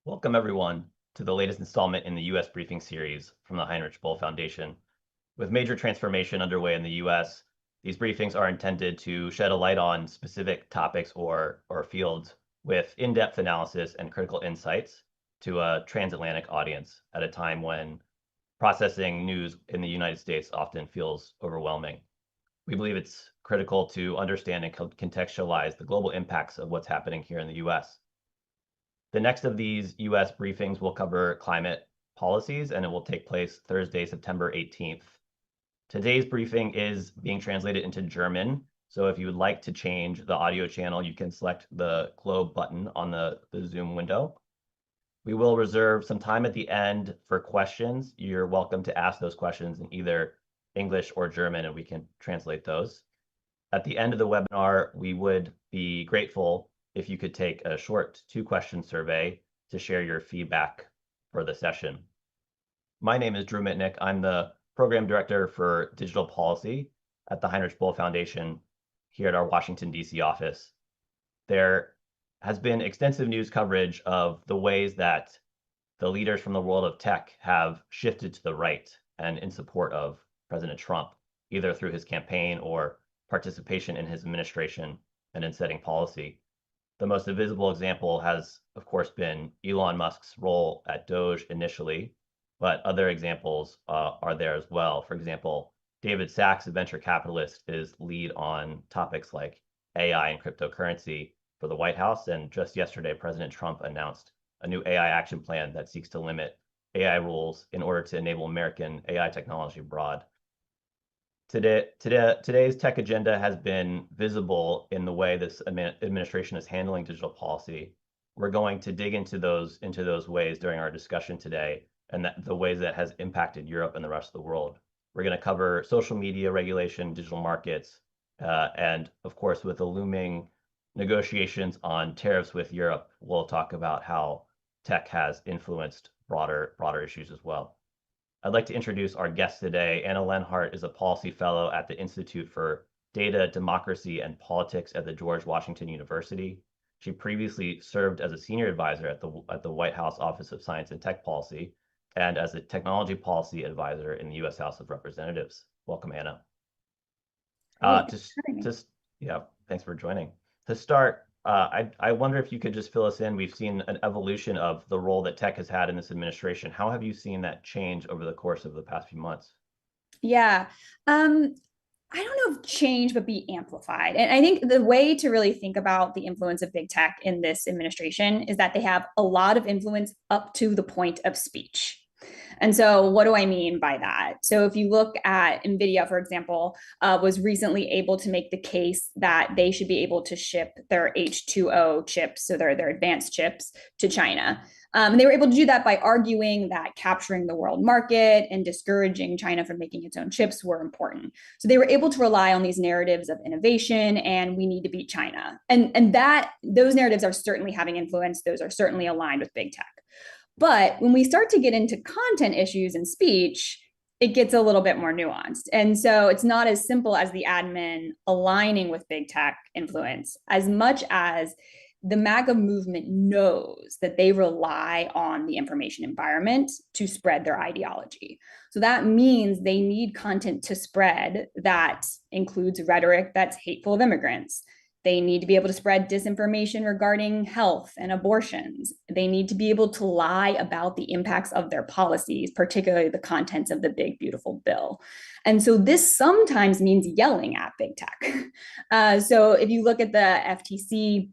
Welcome, everyone, to the latest installment in the U.S. Briefing series from the Heinrich Böll Foundation. With major transformation underway in the U.S., these briefings are intended to shed a light on specific topics or fields with in-depth analysis and critical insights to a transatlantic audience at a time when processing news in the United States often feels overwhelming. We believe it's critical to understand and contextualize the global impacts of what's happening here in the U.S. The next of these U.S. briefings will cover climate policies, and it will take place Thursday, September 18th. Today's briefing is being translated into German, so if you would like to change the audio channel, you can select the globe button on the Zoom window. We will reserve some time at the end for questions. You're welcome to ask those questions in either English or German, and we can translate those. At the end of the webinar, we would be grateful if you could take a short 2-question survey to share your feedback for the session. My name is Drew Mitnick. I'm the Program Director for Digital Policy at the Heinrich Böll Foundation here at our Washington, D.C. office. There has been extensive news coverage of the ways that the leaders from the world of tech have shifted to the right and in support of President Trump, either through his campaign or participation in his administration and in setting policy. The most visible example has, of course, been Elon Musk's role at Doge initially, but other examples are there as well. For example, David Sachs, a venture capitalist, is lead on topics like AI and cryptocurrency for the White House. And just yesterday, President Trump announced a new AI action plan that seeks to limit AI rules in order to enable American AI technology abroad. Today's tech agenda has been visible in the way this administration is handling digital policy. We're going to dig into those ways during our discussion today, and the ways that has impacted Europe and the rest of the world. We're going to cover social media regulation, digital markets, and of course, with the looming negotiations on tariffs with Europe, we'll talk about how tech has influenced broader issues as well. I'd like to introduce our guest today. Anna Lenhart is a policy fellow at the Institute for Data, Democracy, and Politics at the George Washington University. She previously served as a senior advisor at the White House Office of Science and Tech Policy and as a technology policy advisor in the U.S. House of Representatives. Welcome, Anna. Yeah, thanks for joining. To start, I wonder if you could just fill us in. We've seen an evolution of the role that tech has had in this administration. How have you seen that change over the course of the past few months? Yeah, I don't know if change, but be amplified. And I think the way to really think about the influence of big tech in this administration is that they have a lot of influence up to the point of speech. And so what do I mean by that? So if you look at NVIDIA, for example, was recently able to make the case that they should be able to ship their H2O chips, so their advanced chips, to China. And they were able to do that by arguing that capturing the world market and discouraging China from making its own chips were important. So they were able to rely on these narratives of innovation and we need to beat China. And that those narratives are certainly having influence. Those are certainly aligned with big tech. But when we start to get into content issues and speech, it gets a little bit more nuanced. And so it's not as simple as the admin aligning with big tech influence, as much as the MAGA movement knows that they rely on the information environment to spread their ideology. So that means they need content to spread that includes rhetoric that's hateful of immigrants. They need to be able to spread disinformation regarding health and abortions. They need to be able to lie about the impacts of their policies, particularly the contents of the big, beautiful bill. And so this sometimes means yelling at big tech. So if you look at the FTC,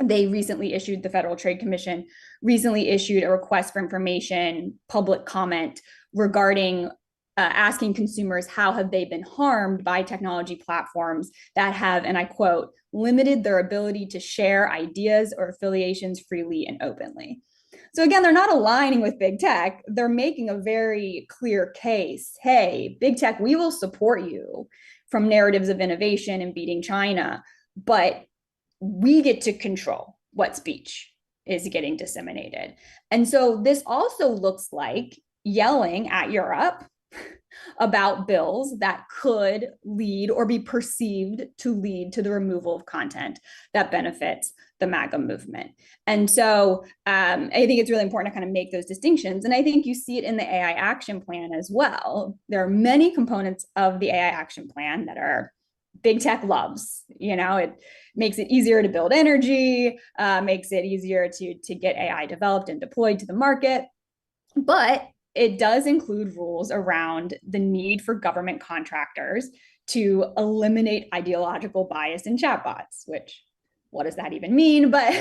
they recently issued, the Federal Trade Commission recently issued a request for information, public comment regarding asking consumers how have they been harmed by technology platforms that have, and I quote, limited their ability to share ideas or affiliations freely and openly. So again, they're not aligning with big tech. They're making a very clear case. Hey, big tech, we will support you from narratives of innovation and beating China, but we get to control what speech is getting disseminated. And so this also looks like yelling at Europe about bills that could lead or be perceived to lead to the removal of content that benefits the MAGA movement. And so I think it's really important to kind of make those distinctions. And I think you see it in the AI action plan as well. There are many components of the AI action plan that are big tech loves. It makes it easier to build energy, makes it easier to get AI developed and deployed to the market. But it does include rules around the need for government contractors to eliminate ideological bias in chatbots, which what does that even mean? But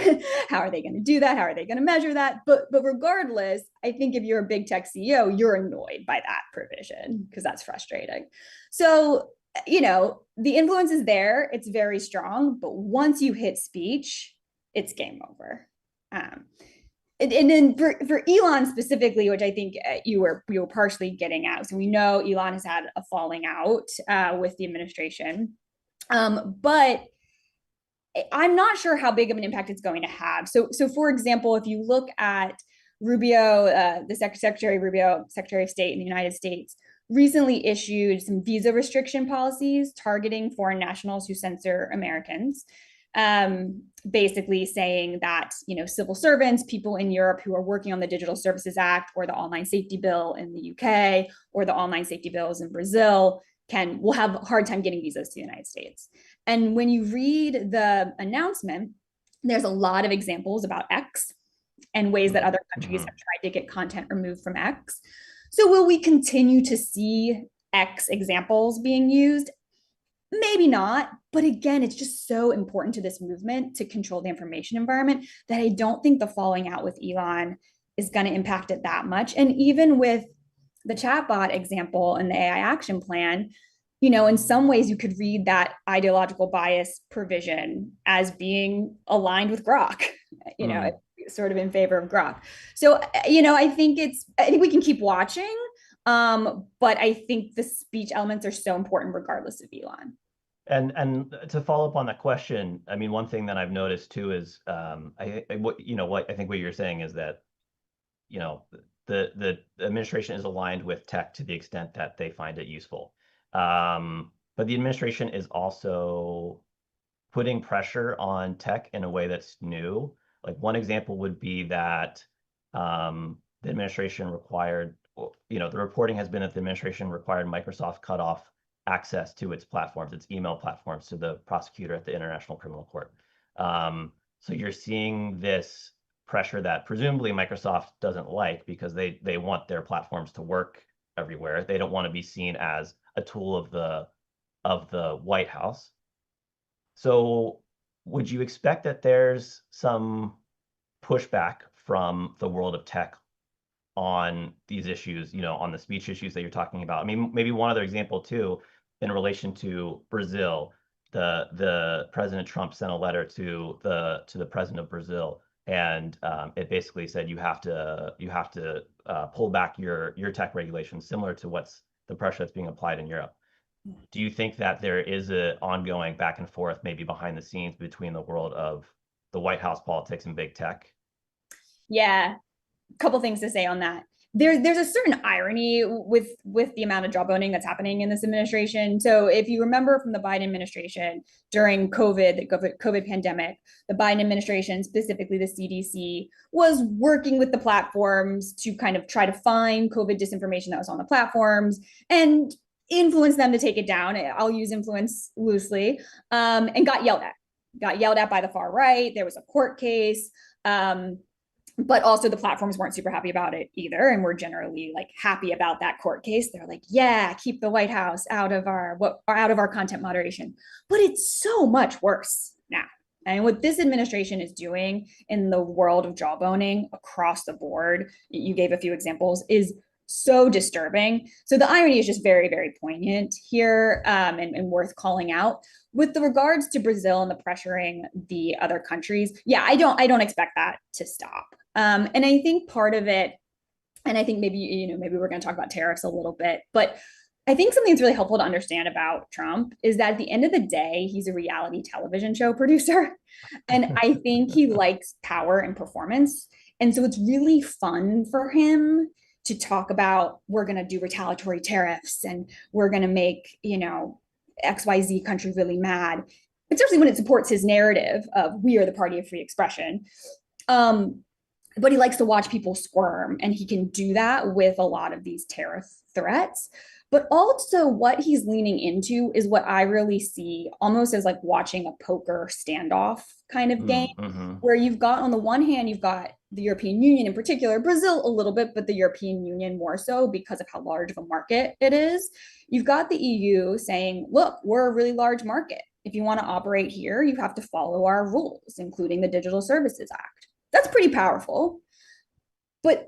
how are they going to do that? How are they going to measure that? But regardless, I think if you're a big tech CEO, you're annoyed by that provision because that's frustrating. So, the influence is there. It's very strong. But once you hit speech, it's game over. And then for Elon specifically, which I think you were partially getting at, so we know Elon has had a falling out with the administration, but I'm not sure how big of an impact it's going to have. So for example, if you look at Rubio, the Secretary Rubio, Secretary of State in the United States, recently issued some visa restriction policies targeting foreign nationals who censor Americans. Basically saying that civil servants, people in Europe who are working on the Digital Services Act or the Online Safety Bill in the UK or the Online Safety Bills in Brazil will have a hard time getting visas to the United States. And when you read the announcement, there's a lot of examples about X and ways that other countries have tried to get content removed from X. So will we continue to see X examples being used? Maybe not, but again, it's just so important to this movement to control the information environment that I don't think the falling out with Elon is going to impact it that much. And even with the chatbot example and the AI action plan, in some ways you could read that ideological bias provision as being aligned with Grok, sort of in favor of Grok. So, I think we can keep watching. But I think the speech elements are so important regardless of Elon. And to follow up on that question, I mean, one thing that I've noticed too is I think what you're saying is that the administration is aligned with tech to the extent that they find it useful. But the administration is also putting pressure on tech in a way that's new. Like one example would be that the administration required, the reporting has been that the administration required Microsoft cut off access to its platforms, its email platforms, to the prosecutor at the International Criminal Court. So you're seeing this pressure that presumably Microsoft doesn't like because they want their platforms to work everywhere. They don't want to be seen as a tool of the White House. So would you expect that there's some pushback from the world of tech on these issues, on the speech issues that you're talking about? I mean, maybe one other example too, in relation to Brazil, the President Trump sent a letter to the president of Brazil, and it basically said you have to pull back your tech regulations, similar to what's the pressure that's being applied in Europe. Do you think that there is an ongoing back and forth, maybe behind the scenes, between the world of the White House politics and big tech? Yeah, a couple things to say on that. There's a certain irony with the amount of jawboning that's happening in this administration. So if you remember from the Biden administration during the COVID pandemic, the Biden administration, specifically the CDC, was working with the platforms to kind of try to find COVID disinformation that was on the platforms and influence them to take it down. I'll use influence loosely, and got yelled at by the far right. There was a court case. But also the platforms weren't super happy about it either, and we're generally happy about that court case. They're like, yeah, keep the White House out of our content moderation. But it's so much worse now. And what this administration is doing in the world of jawboning across the board, you gave a few examples, is so disturbing. So the irony is just very, very poignant here, and worth calling out. With the regards to Brazil and the pressuring the other countries, yeah, I don't expect that to stop. And I think part of it, and I think maybe we're going to talk about tariffs a little bit, but I think something that's really helpful to understand about Trump is that at the end of the day, he's a reality television show producer. And I think he likes power and performance. And so it's really fun for him to talk about, we're going to do retaliatory tariffs and we're going to make, XYZ country really mad. especially when it supports his narrative of we are the party of free expression. Um, but he likes to watch people squirm, and he can do that with a lot of these tariff threats. But also, what he's leaning into is what I really see almost as like watching a poker standoff kind of game, Mm-hmm. where you've got, on the one hand, you've got the European Union in particular, Brazil a little bit, but the European Union more so because of how large of a market it is. You've got the EU saying, look, we're a really large market. If you want to operate here, you have to follow our rules, including the Digital Services Act. That's pretty powerful. But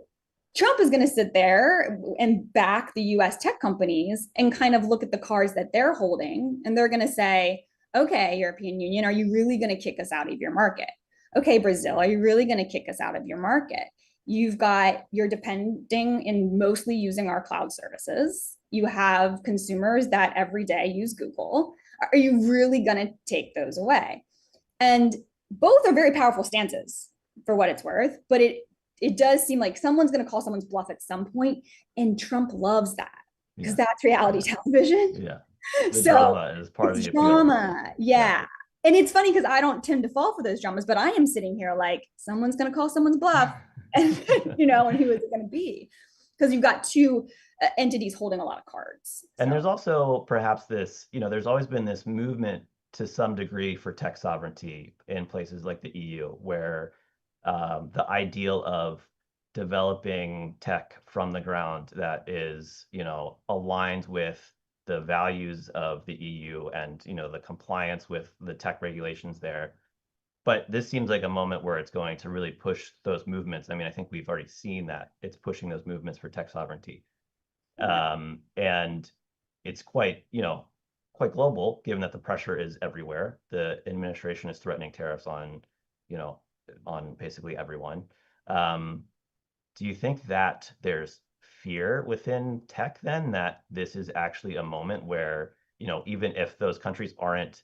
Trump is going to sit there and back the US tech companies and kind of look at the cards that they're holding. And they're going to say, okay, European Union, are you really going to kick us out of your market? Okay, Brazil, are you really going to kick us out of your market? You're depending in mostly using our cloud services. You have consumers that every day use Google. Are you really going to take those away? And both are very powerful stances for what it's worth, but it does seem like someone's going to call someone's bluff at some point, and Trump loves that because Yeah. that's reality Yeah. television. Yeah. The So drama is part of it's the appeal. drama, Yeah. yeah. And it's funny because I don't tend to fall for those dramas, but I am sitting here like someone's going to call someone's bluff, and and who is it going to be? Because you've got two entities holding a lot of cards. And So there's also perhaps this, there's always been this movement to some degree for tech sovereignty in places like the EU, where the ideal of developing tech from the ground that is, aligned with the values of the EU and, the compliance with the tech regulations there. But this seems like a moment where it's going to really push those movements. I mean, I think we've already seen that it's pushing those movements for tech sovereignty. And it's quite global, given that the pressure is everywhere. The administration is threatening tariffs you know, on basically everyone. Um, do you think that there's fear within tech then that this is actually a moment where, even if those countries aren't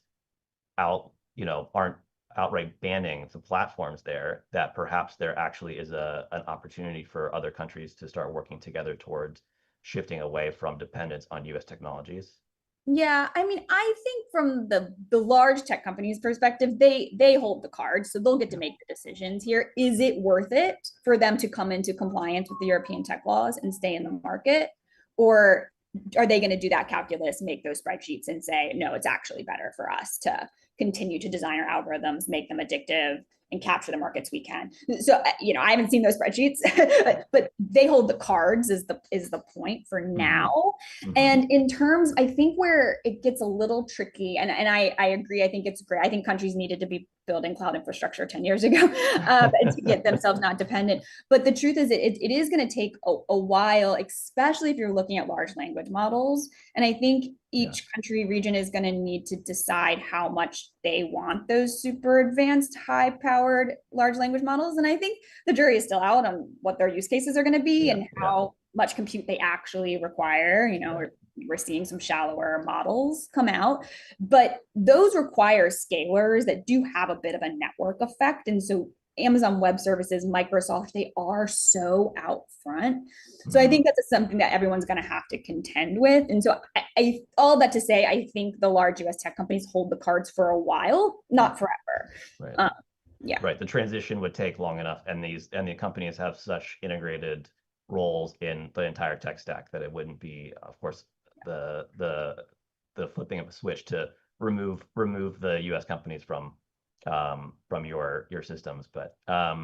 outright banning the platforms there, that perhaps there actually is an opportunity for other countries to start working together towards shifting away from dependence on US technologies? yeah, I mean, I think from the large tech companies' perspective, they hold the cards, so they'll get to Yeah. make the decisions here. Is it worth it for them to come into compliance with the European tech laws and stay in the market, or are they going to do that calculus, make those spreadsheets, and say, no, it's actually better for us to continue to design our algorithms, make them addictive, and capture the markets we can. So I haven't seen those spreadsheets, but they hold the cards is the point for Hmm. now. Hmm. And in terms, I think where it gets a little tricky, and I agree, I think it's great. I think countries needed to be building cloud infrastructure 10 years ago to get themselves not dependent. But the truth is, it is going to take a while, especially if you're looking at large language models. And I think Yeah. each country region is going to need to decide how much they want those super advanced, high powered large language models. And I think the jury is still out on what their use cases are going to be Yeah. and Yeah. how much compute they actually require. Right. We're seeing some shallower models come out, but those require scalers that do have a bit of a network effect. And so Amazon Web Services, Microsoft, they are so out front. So I think Hmm. that's something that everyone's going to have to contend with. And so all that to say, I think the large US tech companies hold the cards for a while, Yeah. not forever. Right. Um, yeah. Right. The transition would take long enough, and the companies have such integrated roles in the entire tech stack that it wouldn't be, of course, the flipping of a switch to remove the US companies from your systems. But I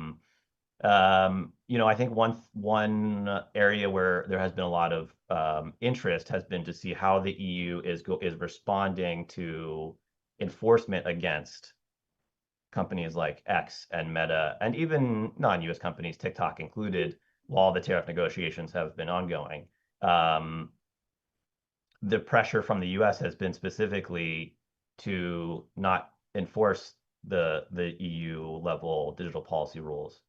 think one area where there has been a lot of interest has been to see how the EU is responding to enforcement against companies like X and Meta, and even non-US companies, TikTok included, while the tariff negotiations have been ongoing. Um, the pressure from the US has been specifically to not enforce the EU level digital policy rules.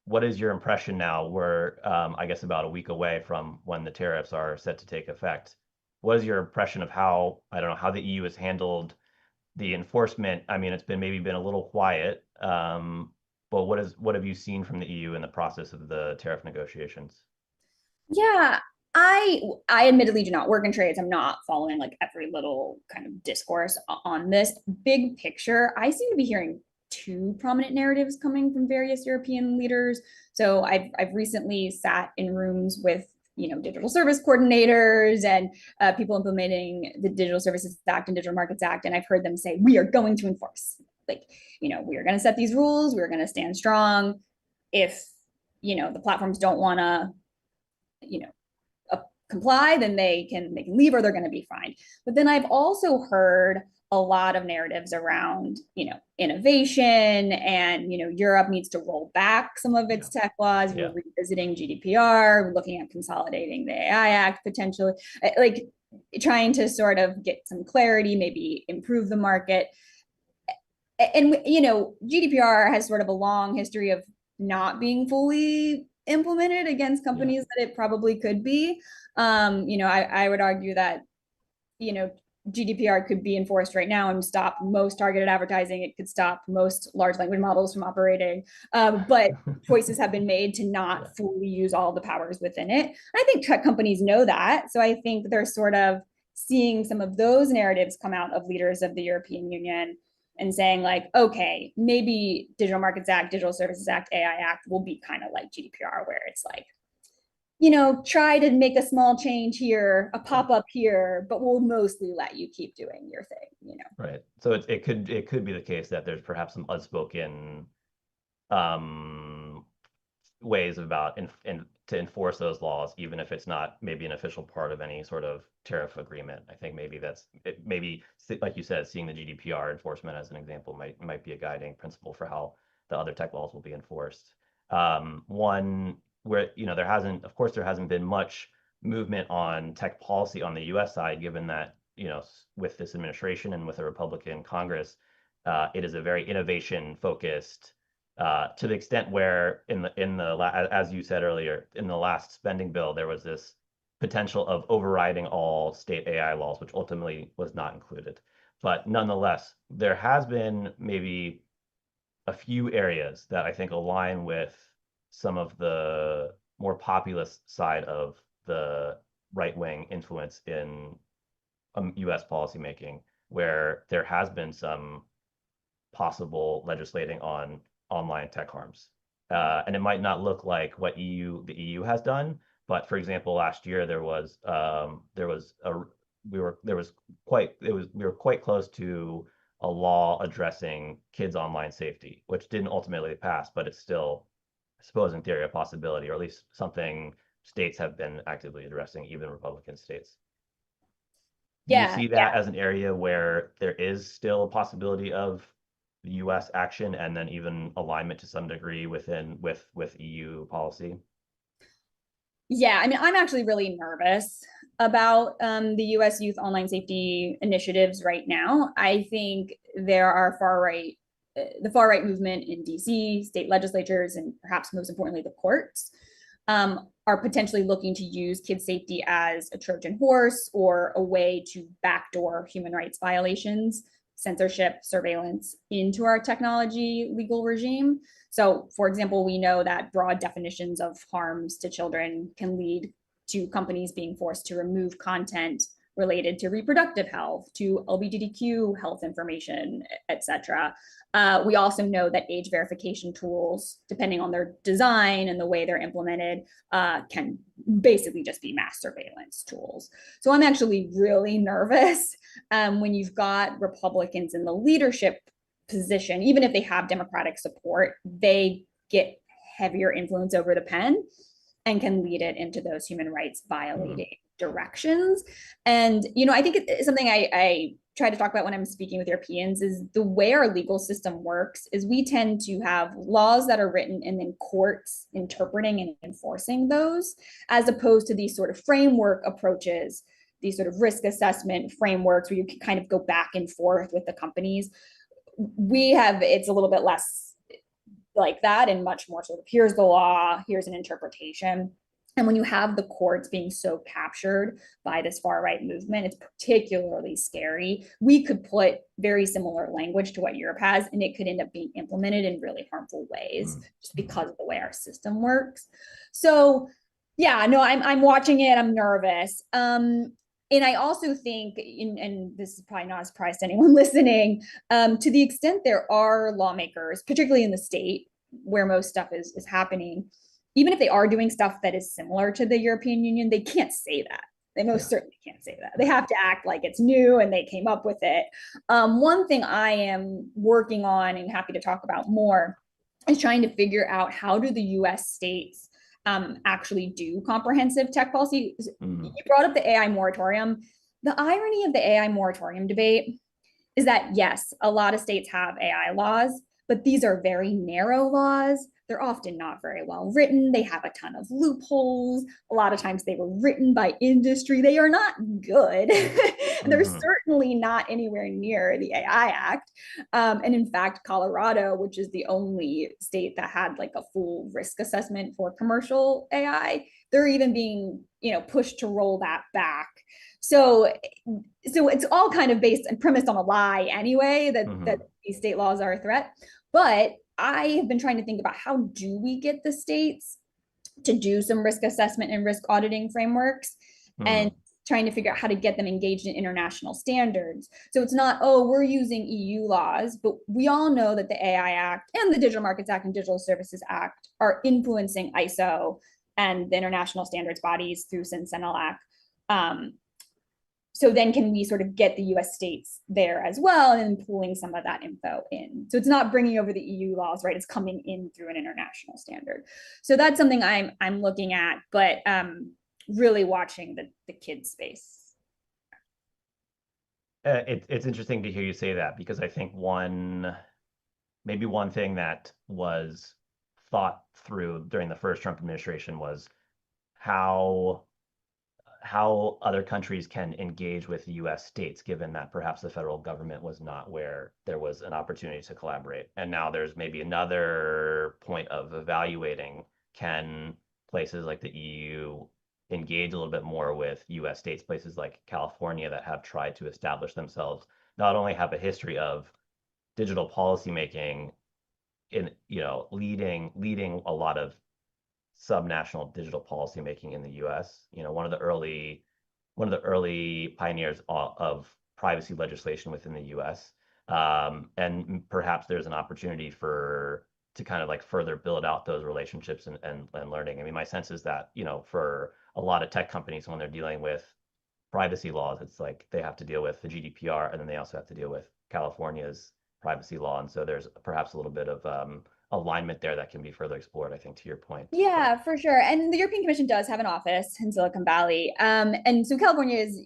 What is your impression now? We're, I guess, about a week away from when the tariffs are set to take effect. What is your impression of how, I don't know, how the EU has handled the enforcement? I mean, it's maybe been a little quiet, but what have you seen from the EU in the process of the tariff negotiations? Yeah. I admittedly do not work in trades. I'm not following like every little kind of discourse on this. Big picture, I seem to be hearing two prominent narratives coming from various European leaders. So I've recently sat in rooms with digital service coordinators and people implementing the Digital Services Act and Digital Markets Act, and I've heard them say we are going to enforce, like, we are going to set these rules. We're going to stand strong. If the platforms don't want to you know comply, then they can leave or they're going to be fined. But then I've also heard a lot of narratives around innovation, and Europe needs to roll back some of its tech laws. We're revisiting GDPR, looking at consolidating the AI Act potentially, like trying to sort of get some clarity, maybe improve the market. And GDPR has sort of a long history of not being fully implemented against companies that it probably could be. I would argue that GDPR could be enforced right now and stop most targeted advertising. It could stop most large language models from operating, but choices have been made to not fully use all the powers within it. I think tech companies know that, so I think they're sort of seeing some of those narratives come out of leaders of the European Union and saying like, okay, maybe Digital Markets Act, Digital Services Act, AI Act will be kind of like GDPR, where it's like, try to make a small change here, a pop up here, but we'll mostly let you keep doing your thing. Right. So it could be the case that there's perhaps some unspoken ways about to enforce those laws, even if it's not maybe an official part of any sort of tariff agreement. I think maybe maybe like you said, seeing the GDPR enforcement as an example might be a guiding principle for how the other tech laws will be enforced. One where of course there hasn't been much movement on tech policy on the U.S. side, given that with this administration and with a Republican Congress, it is a very innovation focused. To the extent where as you said earlier, in the last spending bill, there was this potential of overriding all state AI laws, which ultimately was not included. But nonetheless, there has been maybe a few areas that I think align with some of the more populist side of the right-wing influence in U.S. policymaking, where there has been some possible legislating on online tech harms. And it might not look like what the EU has done, but for example, last year we were quite close to a law addressing kids' online safety, which didn't ultimately pass, but it's still, I suppose, in theory, a possibility, or at least something states have been actively addressing, even Republican states. Do you see that as an area where there is still a possibility of the U.S. action and then even alignment to some degree with EU policy? Yeah, I mean, I'm actually really nervous about the U.S. youth online safety initiatives right now. I think there are the far right movement in D.C., state legislatures, and perhaps most importantly, the courts, are potentially looking to use kid safety as a Trojan horse or a way to backdoor human rights violations, censorship, surveillance into our technology legal regime. So, for example, we know that broad definitions of harms to children can lead to companies being forced to remove content related to reproductive health, to LGBTQ health information, et cetera. We also know that age verification tools, depending on their design and the way they're implemented, can basically just be mass surveillance tools. So I'm actually really nervous when you've got Republicans in the leadership position. Even if they have Democratic support, they get heavier influence over the pen and can lead it into those human rights violating directions. And, I think it's something I try to talk about when I'm speaking with Europeans is the way our legal system works is we tend to have laws that are written and then courts interpreting and enforcing those, as opposed to these sort of framework approaches, these sort of risk assessment frameworks where you can kind of go back and forth with the companies. It's a little bit less like that and much more sort of here's the law, here's an interpretation. And when you have the courts being so captured by this far right movement, it's particularly scary. We could put very similar language to what Europe has, and it could end up being implemented in really harmful ways just because of the way our system works. So Yeah, no, I'm watching it. I'm nervous. And I also think, and this is probably not a surprise to anyone listening, to the extent there are lawmakers, particularly in the state where most stuff is happening, even if they are doing stuff that is similar to the European Union, they can't say that. They most Yeah. certainly can't say that. They have to act like it's new and they came up with it. One thing I am working on and happy to talk about more is trying to figure out how do the US states actually do comprehensive tech policy. You Mm. brought up the AI moratorium. The irony of the AI moratorium debate is that, yes, a lot of states have AI laws, but these are very narrow laws. They're often not very well written. They have a ton of loopholes. A lot of times they were written by industry. They are not good. They're Hmm. certainly not anywhere near the AI Act. And in fact, Colorado, which is the only state that had like a full risk assessment for commercial AI, they're even being, pushed to roll that back. So it's all kind of based and premised on a lie anyway, that Hmm. these state laws are a threat. But I have been trying to think about how do we get the states to do some risk assessment and risk auditing frameworks, and Hmm. trying to figure out how to get them engaged in international standards. So it's not, oh, we're using EU laws, but we all know that the AI Act and the Digital Markets Act and Digital Services Act are influencing ISO and the international standards bodies through CINCENELAC. Um, so then can we sort of get the US states there as well and then pulling some of that info in? So it's not bringing over the EU laws, right? It's coming in through an international standard. So that's something I'm looking at, but really watching the kids space. It's interesting to hear you say that because I think maybe one thing that was thought through during the first Trump administration was how how other countries can engage with the US states, given that perhaps the federal government was not where there was an opportunity to collaborate. And now there's maybe another point of evaluating, can places like the EU engage a little bit more with US states, places like California that have tried to establish themselves, not only have a history of digital policymaking in, leading a lot of subnational digital policymaking in the US. One of the early pioneers of privacy legislation within the US. And perhaps there's an opportunity to kind of like further build out those relationships and learning. I mean, my sense is that, for a lot of tech companies, when they're dealing with privacy laws, it's like they have to deal with the GDPR and then they also have to deal with California's privacy law. And so there's perhaps a little bit of alignment there that can be further explored, I think, to your point. But Yeah, for sure. And the European Commission does have an office in Silicon Valley. And so California is,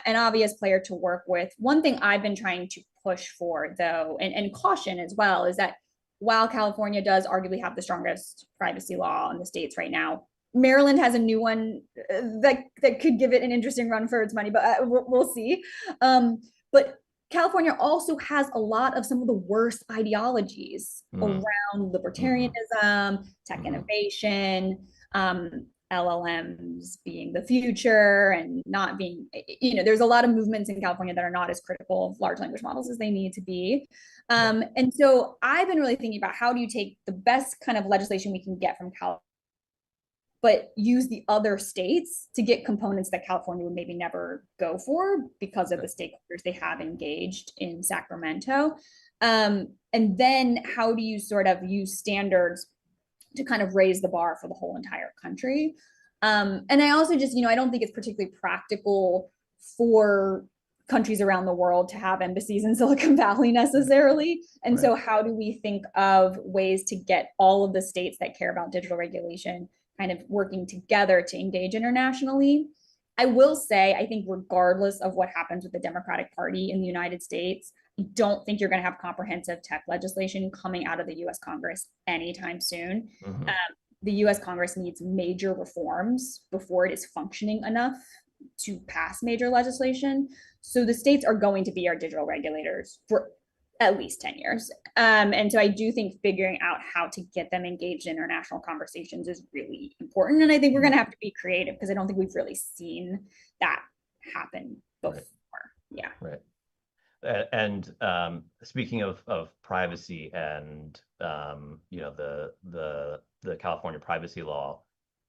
an obvious player to work with. One thing I've been trying to push for, though, and caution as well, is that while California does arguably have the strongest privacy law in the states right now, Maryland has a new one that could give it an interesting run for its money, but we'll see. But California also has a lot of some of the worst ideologies mm, around hmm. libertarianism, tech Hmm. innovation, LLMs being the future and not being, there's a lot of movements in California that are not as critical of large language models as they need to be. Yeah. And so I've been really thinking about how do you take the best kind of legislation we can get from California, but use the other states to get components that California would maybe never go for because of Okay. the stakeholders they have engaged in Sacramento. And then how do you sort of use standards to kind of raise the bar for the whole entire country? And I also just, I don't think it's particularly practical for countries around the world to have embassies in Silicon Valley necessarily. And Right. so, how do we think of ways to get all of the states that care about digital regulation kind of working together to engage internationally? I will say, I think, regardless of what happens with the Democratic Party in the United States, I don't think you're going to have comprehensive tech legislation coming out of the US Congress anytime soon. Hmm. The US Congress needs major reforms before it is functioning enough to pass major legislation. So the states are going to be our digital regulators for at least 10 years. And so I do think figuring out how to get them engaged in international conversations is really important. And I think we're going to have to be creative because I don't think we've really seen that happen before. Right. Yeah. Right. And speaking of privacy and the California privacy law,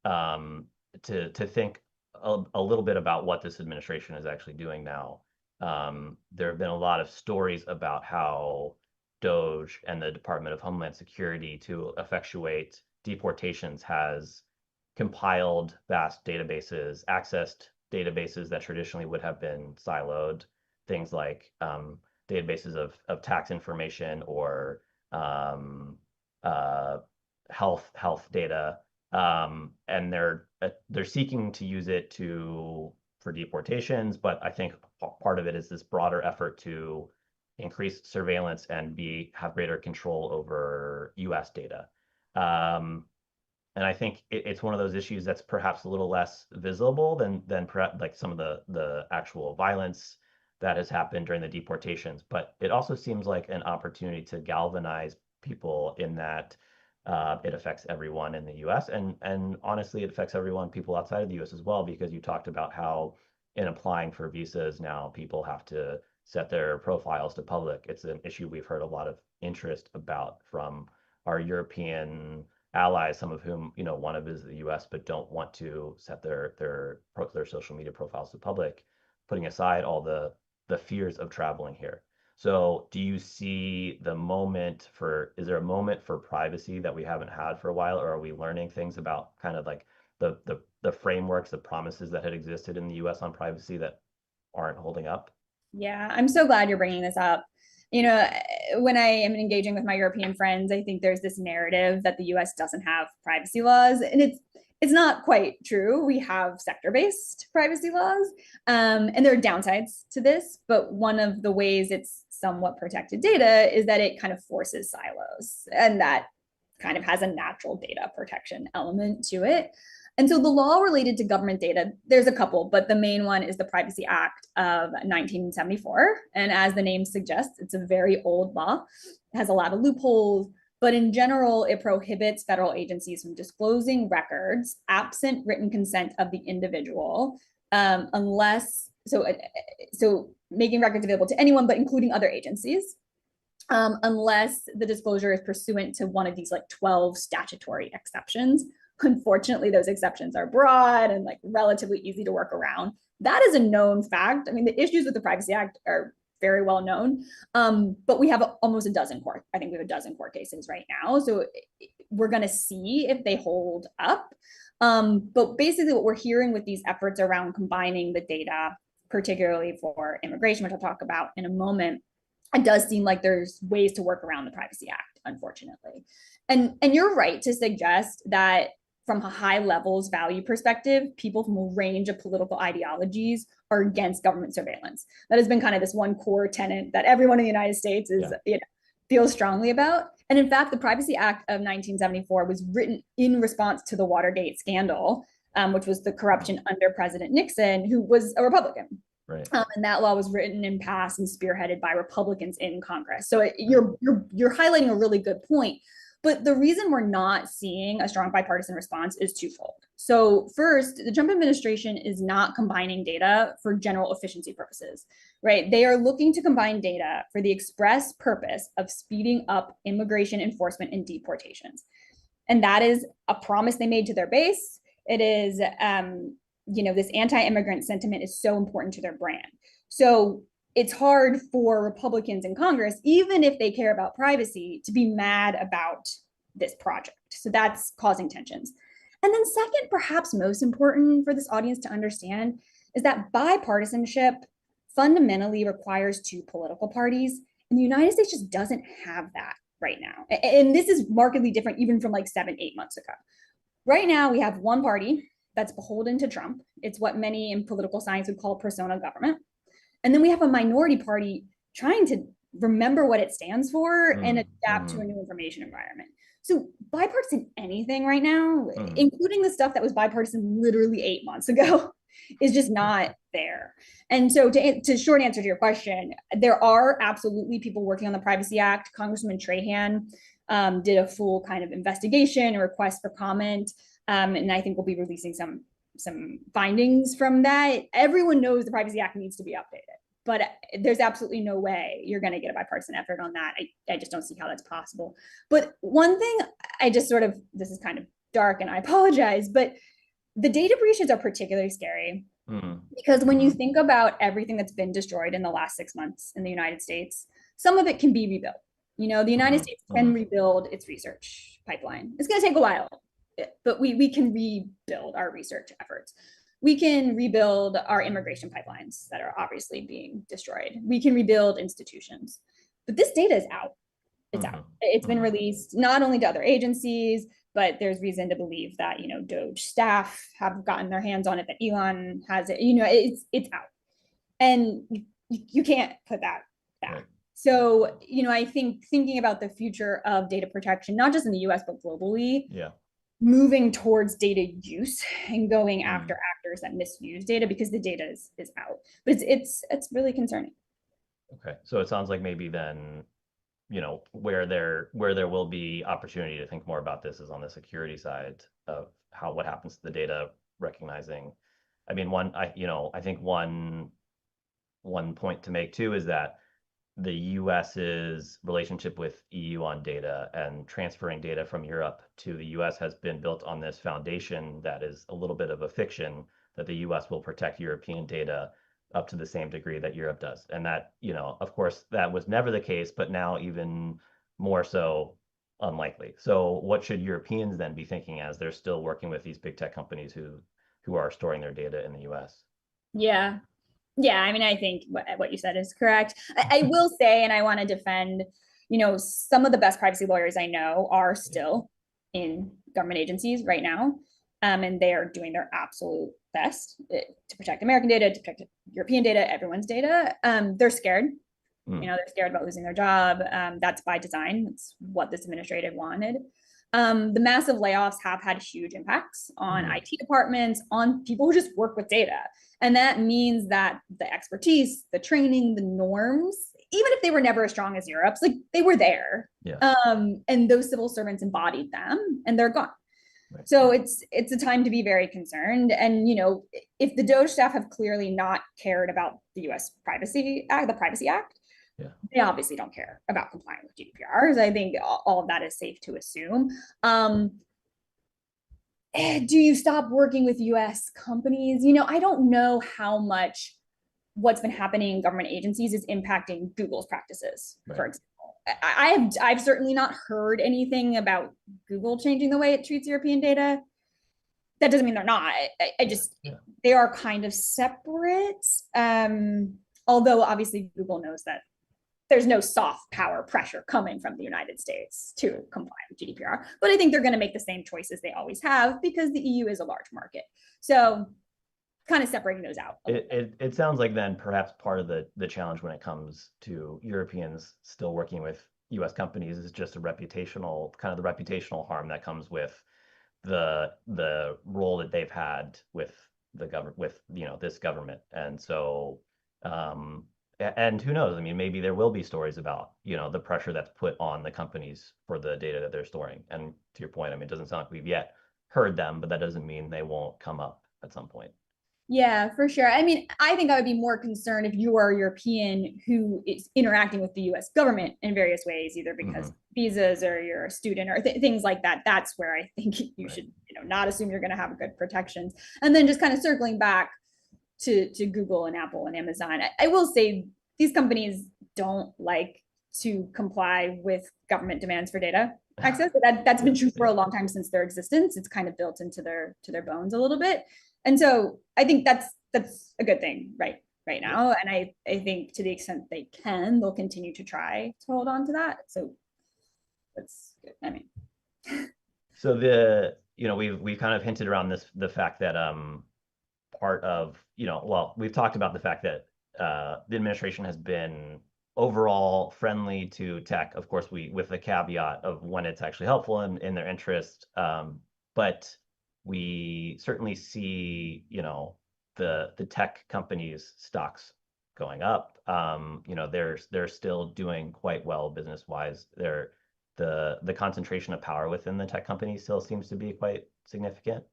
um, to think a little bit about what this administration is actually doing now. There have been a lot of stories about how DOGE and the Department of Homeland Security to effectuate deportations has compiled vast databases, accessed databases that traditionally would have been siloed, things like databases of tax information or uh, health data, and they're seeking to use it for deportations. But I think part of it is this broader effort to increase surveillance and have greater control over U.S. data. And I think it's one of those issues that's perhaps a little less visible than perhaps like some of the actual violence that has happened during the deportations. But it also seems like an opportunity to galvanize people in that it affects everyone in the U.S. and honestly, it affects people outside of the U.S. as well, because you talked about how in applying for visas now, people have to set their profiles to public. It's an issue we've heard a lot of interest about from our European allies, some of whom want to visit the U.S. but don't want to set their social media profiles to public, putting aside all the fears of traveling here. So do you see is there a moment for privacy that we haven't had for a while, or are we learning things about kind of like the frameworks, the promises that had existed in the US on privacy that aren't holding up? Yeah, I'm so glad you're bringing this up. When I am engaging with my European friends, I think there's this narrative that the US doesn't have privacy laws, and it's not quite true. We have sector-based privacy laws, and there are downsides to this, but one of the ways it's somewhat protected data is that it kind of forces silos, and that kind of has a natural data protection element to it. And so the law related to government data, there's a couple, but the main one is the Privacy Act of 1974. And as the name suggests, it's a very old law. It has a lot of loopholes, but in general, it prohibits federal agencies from disclosing records absent written consent of the individual, so making records available to anyone, but including other agencies, unless the disclosure is pursuant to one of these like 12 statutory exceptions. Unfortunately, those exceptions are broad and like relatively easy to work around. That is a known fact. I mean, the issues with the Privacy Act are very well known, but we have almost a dozen court. I think we have a dozen court cases right now. So we're going to see if they hold up. But basically what we're hearing with these efforts around combining the data, particularly for immigration, which I'll talk about in a moment, it does seem like there's ways to work around the Privacy Act, unfortunately. And you're right to suggest that from a high levels value perspective, people from a range of political ideologies are against government surveillance. That has been kind of this one core tenet that everyone in the United States feels strongly about. And in fact, the Privacy Act of 1974 was written in response to the Watergate scandal, which was the corruption under President Nixon, who was a Republican. Right. And that law was written and passed and spearheaded by Republicans in Congress. So you're highlighting a really good point. But the reason we're not seeing a strong bipartisan response is twofold. So first, the Trump administration is not combining data for general efficiency purposes, right? They are looking to combine data for the express purpose of speeding up immigration enforcement and deportations. And that is a promise they made to their base. It is, this anti-immigrant sentiment is so important to their brand. So it's hard for Republicans in Congress, even if they care about privacy, to be mad about this project. So that's causing tensions. And then second, perhaps most important for this audience to understand, is that bipartisanship fundamentally requires two political parties. And the United States just doesn't have that right now. And this is markedly different even from like 7-8 months ago. Right now, we have one party that's beholden to Trump. It's what many in political science would call persona government. And then we have a minority party trying to remember what it stands for and adapt to a new information environment. So bipartisan anything right now, including the stuff that was bipartisan literally 8 months ago, is just not there. And so to short answer to your question, there are absolutely people working on the Privacy Act. Congressman Trahan did a full kind of investigation, a request for comment, and I think we'll be releasing some findings from that. Everyone knows the Privacy Act needs to be updated, but there's absolutely no way you're going to get a bipartisan effort on that. I just don't see how that's possible. But one thing this is kind of dark and I apologize, but The data breaches are particularly scary because when you Mm-hmm. think about everything that's been destroyed in the last 6 months in the United States, some of it can be rebuilt. The United Mm-hmm. States Mm-hmm. can rebuild its research pipeline. It's going to take a while, but we can rebuild our research efforts. We can rebuild our immigration pipelines that are obviously being destroyed. We can rebuild institutions. But this data is out. It's out. It's been Mm-hmm. released not only to other agencies, but there's reason to believe that Doge staff have gotten their hands on it, that Elon has it. It's out, and you can't put that back. Right. So I think thinking about the future of data protection, not just in the U.S. but globally, Yeah. moving towards data use and going Mm. after actors that misuse data because the data is out. But it's really concerning. Okay. So it sounds like maybe then, where there will be opportunity to think more about this is on the security side of what happens to the data, recognizing. I mean, I think one point to make too is that the US's relationship with EU on data and transferring data from Europe to the US has been built on this foundation that is a little bit of a fiction that the US will protect European data up to the same degree that Europe does. And that, of course, that was never the case, but now even more so unlikely. So what should Europeans then be thinking as they're still working with these big tech companies who are storing their data in the US? Yeah. Yeah, I mean, I think what you said is correct. I will say, and I want to defend, some of the best privacy lawyers I know are Yeah. still in government agencies right now, and they are doing their absolute best to protect American data, to protect European data, everyone's data. They're scared. Mm. They're scared about losing their job. That's by design. That's what this administrative wanted. The massive layoffs have had huge impacts on Mm. IT departments, on people who just work with data. And that means that the expertise, the training, the norms, even if they were never as strong as Europe's, like they were there. Yeah. And those civil servants embodied them and they're gone. Right. So it's a time to be very concerned. And if the Doge staff have clearly not cared about the US Privacy Act, the Privacy Act, Yeah. they obviously don't care about complying with GDPR. I think all of that is safe to assume. Do you stop working with US companies? I don't know how much what's been happening in government agencies is impacting Google's practices, Right. for example. I've certainly not heard anything about Google changing the way it treats European data. That doesn't mean they're not. I just Yeah. they are kind of separate. Although obviously Google knows that there's no soft power pressure coming from the United States to comply with GDPR. But I think they're going to make the same choices they always have because the EU is a large market. So kind of separating those out. It sounds like then perhaps part of the challenge when it comes to Europeans still working with US companies is just the reputational harm that comes with the role that they've had with the government, with this government. And so and who knows, I mean, maybe there will be stories about the pressure that's put on the companies for the data that they're storing. And to your point, I mean, it doesn't sound like we've yet heard them, but that doesn't mean they won't come up at some point. Yeah, for sure. I mean, I think I would be more concerned if you are a European who is interacting with the US government in various ways, either because Mm-hmm. visas or you're a student or things like that. That's where I think you Right. should, not assume you're going to have good protections. And then just kind of circling back to Google and Apple and Amazon, I will say these companies don't like to comply with government demands for data access. That's been true for a long time since their existence. It's kind of built into their bones a little bit. And so I think that's a good thing right now. And I think to the extent they can, they'll continue to try to hold on to that. So that's good. I mean, So we've kind of hinted around the fact that part of, well, we've talked about the fact that the administration has been overall friendly to tech, of course, with the caveat of when it's actually helpful and in their interest. But we certainly see, the tech companies' stocks going up. They're still doing quite well business-wise. The concentration of power within the tech companies still seems to be quite significant.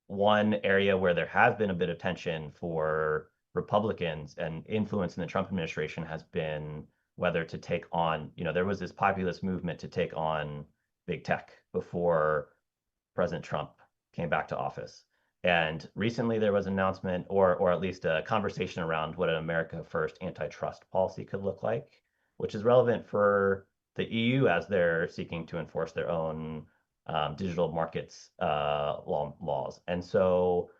One area where there has been a bit of tension for Republicans and influence in the Trump administration has been whether to take on, there was this populist movement to take on big tech before President Trump came back to office. And recently there was an announcement or at least a conversation around what an America First antitrust policy could look like, which is relevant for the EU as they're seeking to enforce their own digital markets laws. And so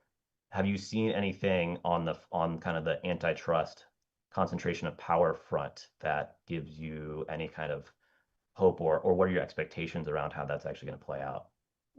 have you seen anything on kind of the antitrust concentration of power front that gives you any kind of hope or what are your expectations around how that's actually going to play out?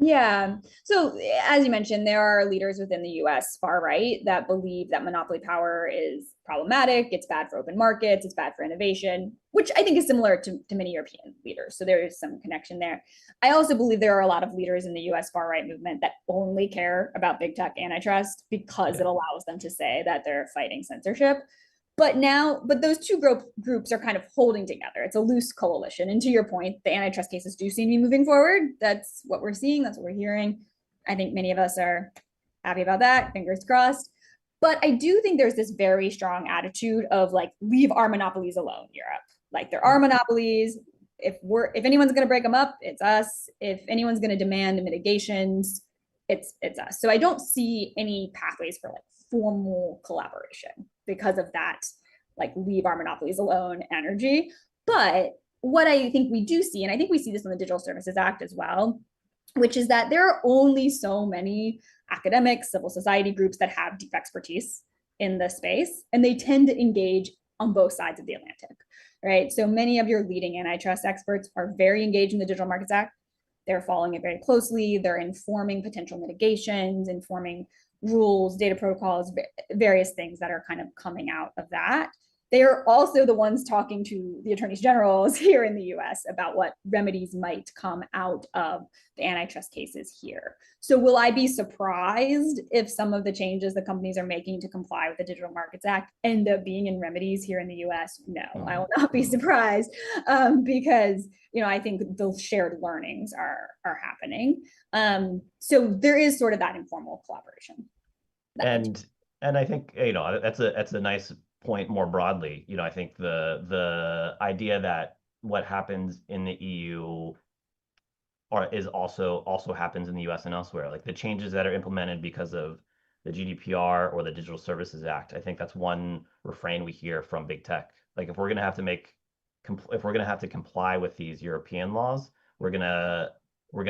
Yeah. So, as you mentioned, there are leaders within the US far right that believe that monopoly power is problematic. It's bad for open markets. It's bad for innovation, which I think is similar to many European leaders. So, there is some connection there. I also believe there are a lot of leaders in the US far right movement that only care about big tech antitrust because Yeah. it allows them to say that they're fighting censorship. But those two groups are kind of holding together. It's a loose coalition. And to your point, the antitrust cases do seem to be moving forward. That's what we're seeing. That's what we're hearing. I think many of us are happy about that. Fingers crossed. But I do think there's this very strong attitude of like, leave our monopolies alone, Europe. Like there are monopolies. If anyone's going to break them up, it's us. If anyone's going to demand mitigations, it's us. So I don't see any pathways for like formal collaboration because of that, like leave our monopolies alone energy. But what I think we do see, and I think we see this in the Digital Services Act as well, which is that there are only so many academics, civil society groups that have deep expertise in the space, and they tend to engage on both sides of the Atlantic, right? So many of your leading antitrust experts are very engaged in the Digital Markets Act. They're following it very closely. They're informing potential mitigations, informing rules, data protocols, various things that are kind of coming out of that. They are also the ones talking to the attorneys generals here in the US about what remedies might come out of the antitrust cases here. So will I be surprised if some of the changes the companies are making to comply with the Digital Markets Act end up being in remedies here in the US? No, I will not be surprised because I think the shared learnings are happening. So there is sort of that informal collaboration. And I think that's a nice point more broadly. I think the idea that what happens in the EU is also happens in the US and elsewhere. Like the changes that are implemented because of the GDPR or the Digital Services Act. I think that's one refrain we hear from big tech. Like if we're going to have to comply with these European laws, we're going to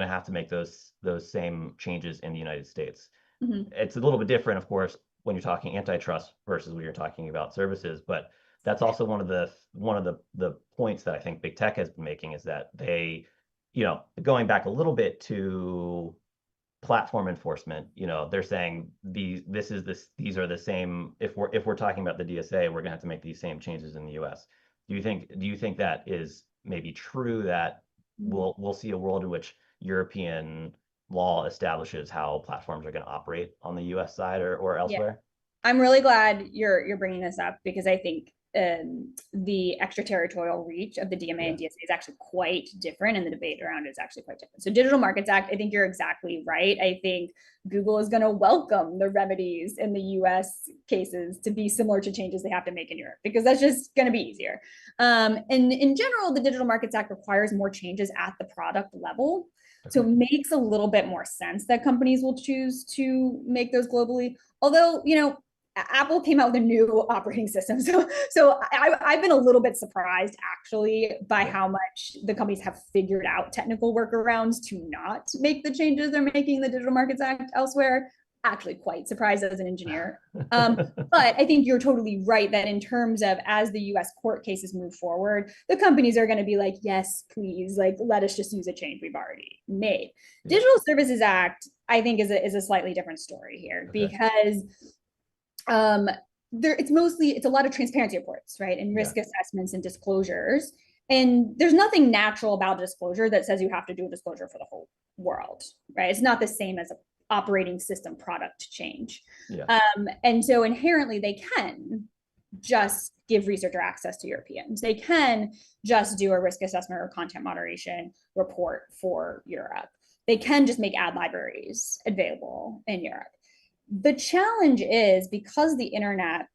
have to make those same changes in the United States. Mm-hmm. It's a little bit different, of course, when you're talking antitrust versus when you're talking about services, but that's also one of the points that I think big tech has been making is that they, going back a little bit to platform enforcement, they're saying these are the same. If we're talking about the DSA, we're gonna have to make these same changes in the US. Do you think that is maybe true that we'll see a world in which European law establishes how platforms are going to operate on the US side or elsewhere? Yeah. I'm really glad you're bringing this up because I think the extraterritorial reach of the DMA and DSA is actually quite different, and the debate around it is actually quite different. So Digital Markets Act, I think you're exactly right. I think Google is going to welcome the remedies in the US cases to be similar to changes they have to make in Europe because that's just going to be easier. And in general, the Digital Markets Act requires more changes at the product level. So it makes a little bit more sense that companies will choose to make those globally. Although, Apple came out with a new operating system. So I've been a little bit surprised actually by how much the companies have figured out technical workarounds to not make the changes they're making in the Digital Markets Act elsewhere. Actually quite surprised as an engineer. But I think you're totally right that in terms of as the US court cases move forward, the companies are going to be like, yes, please, like let us just use a change we've already made. Digital Services Act, I think, is a slightly different story here because it's a lot of transparency reports, right? And risk assessments and disclosures. And there's nothing natural about a disclosure that says you have to do a disclosure for the whole world, right? It's not the same as an operating system product change. And so inherently they can just give researcher access to Europeans. They can just do a risk assessment or content moderation report for Europe. They can just make ad libraries available in Europe. The challenge is because the internet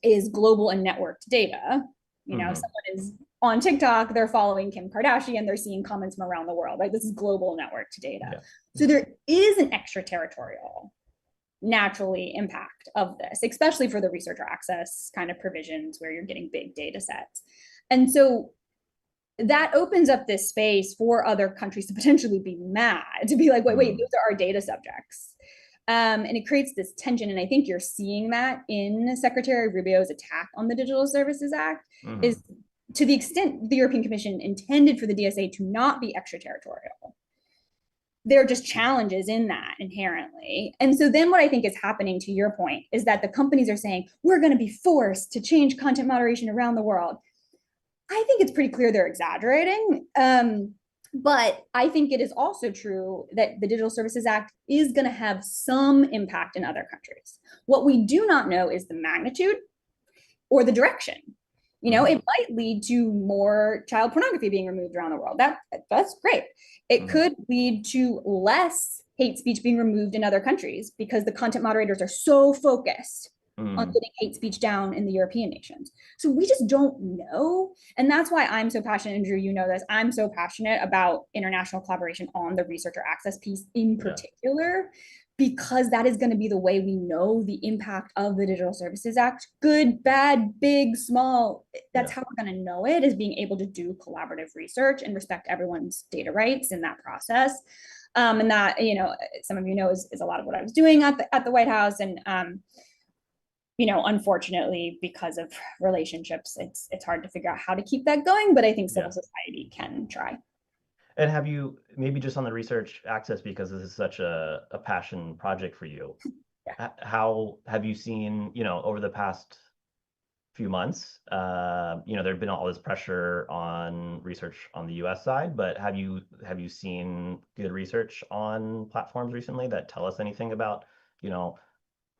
is global and networked data, someone is on TikTok, they're following Kim Kardashian, they're seeing comments from around the world, right? This is global networked data. Yeah. So there is an extraterritorial naturally impact of this, especially for the researcher access kind of provisions where you're getting big data sets. And so that opens up this space for other countries to potentially be mad, to be like, wait, those are our data subjects. And it creates this tension. And I think you're seeing that in Secretary Rubio's attack on the Digital Services Act, is to the extent the European Commission intended for the DSA to not be extraterritorial. There are just challenges in that inherently. And so then what I think is happening, to your point, is that the companies are saying, we're going to be forced to change content moderation around the world. I think it's pretty clear they're exaggerating. But I think it is also true that the Digital Services Act is going to have some impact in other countries. What we do not know is the magnitude or the direction. You know, it might lead to more child pornography being removed around the world. That's great. It could lead to less hate speech being removed in other countries because the content moderators are so focused on getting hate speech down in the European nations. So we just don't know. And that's why I'm so passionate, and Drew, you know this, I'm so passionate about international collaboration on the researcher access piece in particular, because that is going to be the way we know the impact of the Digital Services Act, good, bad, big, small. That's how we're going to know it, is being able to do collaborative research and respect everyone's data rights in that process. And that, you know, some of you know, is a lot of what I was doing at the White House. And you know, unfortunately, because of relationships, it's hard to figure out how to keep that going. But I think civil society can try. And have you, maybe just on the research access, because this is such a passion project for you, how have you seen, you know, over the past few months, you know, there'd been all this pressure on research on the US side, but have you seen good research on platforms recently that tell us anything about, you know,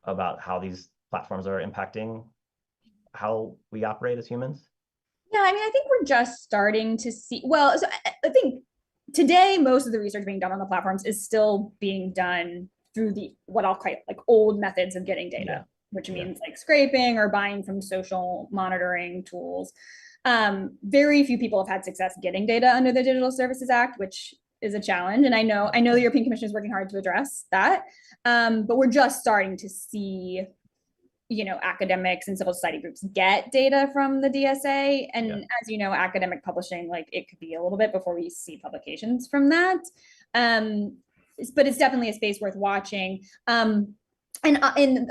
about how these platforms are impacting how we operate as humans? Yeah, I mean, I think we're just starting to see, well, so I think today most of the research being done on the platforms is still being done through the what I'll call like old methods of getting data, which means like scraping or buying from social monitoring tools. Very few people have had success getting data under the Digital Services Act, which is a challenge. And I know the European Commission is working hard to address that. But we're just starting to see, you know, academics and civil society groups get data from the DSA. And as you know, academic publishing, like, it could be a little bit before we see publications from that. But it's definitely a space worth watching. And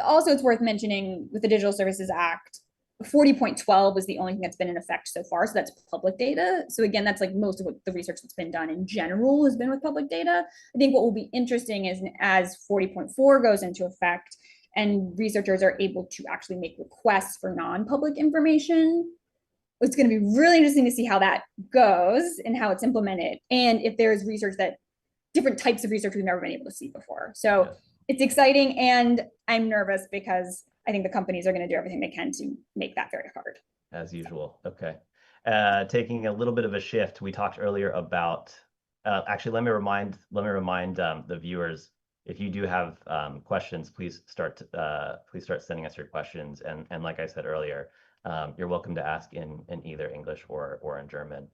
also it's worth mentioning with the Digital Services Act, 40.12 is the only thing that's been in effect so far. So that's public data. So again, that's like most of what the research that's been done in general has been with public data. I think what will be interesting is as 40.4 goes into effect, and researchers are able to actually make requests for non-public information, it's going to be really interesting to see how that goes and how it's implemented, and if there's research that different types of research we've never been able to see before. So it's exciting, and I'm nervous because I think the companies are going to do everything they can to make that very hard. As usual. Okay. Taking a little bit of a shift, we talked earlier about, actually, let me remind the viewers, if you do have questions, please start sending us your questions. And like I said earlier, you're welcome to ask in either English or in German.